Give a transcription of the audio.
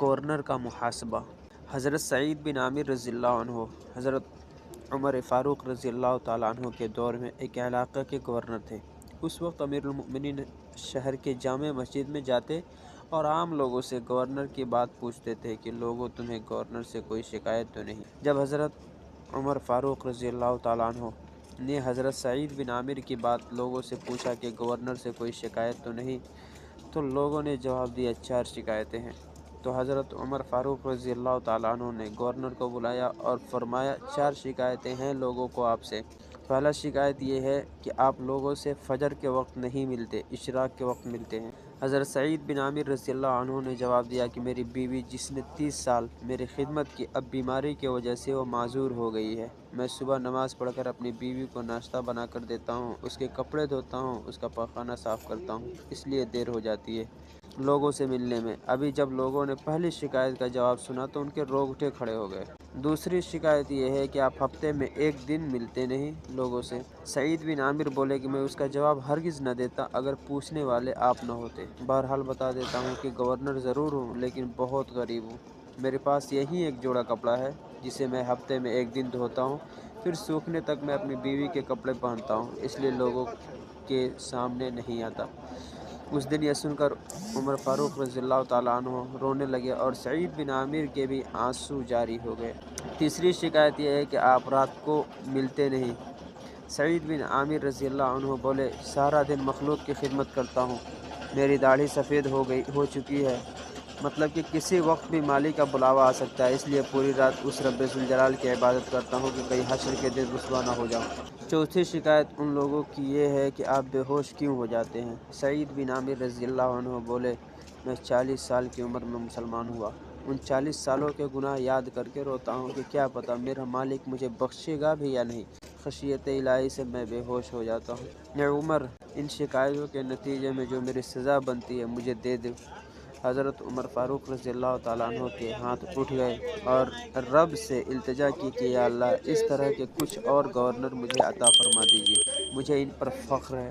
Governor کا محاسبہ۔ حضرت سعید بن عامر رضی اللہ عنہ حضرت عمر فاروق رضی اللہ تعالیٰ عنہ کے دور میں ایک علاقہ کے گورنر تھے۔ اس وقت امیر المؤمنین شہر کے جامع مسجد میں جاتے اور عام لوگوں سے گورنر کی بات پوچھتے تھے کہ لوگوں تمہیں گورنر سے کوئی شکایت تو نہیں؟ جب حضرت عمر فاروق رضی اللہ تعالیٰ عنہ نے حضرت سعید بن عامر کی بات لوگوں سے پوچھا کہ گورنر سے کوئی شکایت تو نہیں، تو لوگوں نے جواب دیا 4 شکایتیں ہیں۔ تو حضرت عمر فاروق رضی اللہ تعالیٰ عنہ نے گورنر کو بلایا اور فرمایا 4 شکایتیں ہیں لوگوں کو آپ سے۔ پہلا شکایت یہ ہے کہ آپ لوگوں سے فجر کے وقت نہیں ملتے، اشراق کے وقت ملتے ہیں۔ حضرت سعید بن عامر رضی اللہ عنہ نے جواب دیا کہ میری بیوی جس نے 30 سال میری خدمت کی، اب بیماری کی وجہ سے وہ معذور ہو گئی ہے۔ میں صبح نماز پڑھ کر اپنی بیوی کو ناشتہ بنا کر دیتا ہوں، اس کے کپڑے دھوتا ہوں، اس کا پاخانہ صاف کرتا ہوں، اس لیے دیر ہو جاتی ہے لوگوں سے ملنے میں۔ ابھی جب لوگوں نے پہلی شکایت کا جواب سنا تو ان کے رونگٹے کھڑے ہو گئے۔ دوسری شکایت یہ ہے کہ آپ ہفتے میں 1 دن ملتے نہیں لوگوں سے۔ سعید بن عامر بولے کہ میں اس کا جواب ہرگز نہ دیتا اگر پوچھنے والے آپ نہ ہوتے۔ بہرحال بتا دیتا ہوں کہ گورنر ضرور ہوں لیکن بہت غریب ہوں۔ میرے پاس یہی ایک جوڑا کپڑا ہے جسے میں ہفتے میں 1 دن دھوتا ہوں، پھر سوکھنے تک میں اپنی بیوی کے کپڑے پہنتا ہوں، اس لیے لوگوں کے سامنے نہیں آتا۔ اس دن یہ سن کر عمر فاروق رضی اللہ تعالیٰ عنہ رونے لگے اور سعید بن عامر کے بھی آنسو جاری ہو گئے۔ تیسری شکایت یہ ہے کہ آپ رات کو ملتے نہیں۔ سعید بن عامر رضی اللہ عنہ بولے سارا دن مخلوق کی خدمت کرتا ہوں، میری داڑھی سفید ہو چکی ہے، مطلب کہ کسی وقت بھی مالک کا بلاوا آ سکتا ہے، اس لیے پوری رات اس رب ذوالجلال کی عبادت کرتا ہوں کہ کہیں حشر کے دن رسوا نہ ہو جاؤں۔ چوتھی شکایت ان لوگوں کی یہ ہے کہ آپ بے ہوش کیوں ہو جاتے ہیں؟ سعید بن عامر رضی اللہ عنہ بولے میں 40 سال کی عمر میں مسلمان ہوا، ان 40 سالوں کے گناہ یاد کر کے روتا ہوں کہ کیا پتہ میرا مالک مجھے بخشے گا بھی یا نہیں، خشیت الہی سے میں بے ہوش ہو جاتا ہوں۔ اے عمر، ان شکایتوں کے نتیجے میں جو میری سزا بنتی ہے مجھے دے دو۔ حضرت عمر فاروق رضی اللہ تعالیٰ عنہ کے ہاتھ اٹھ گئے اور رب سے التجا کی کہ یا اللہ اس طرح کے کچھ اور گورنر مجھے عطا فرما دیجیے، مجھے ان پر فخر ہے۔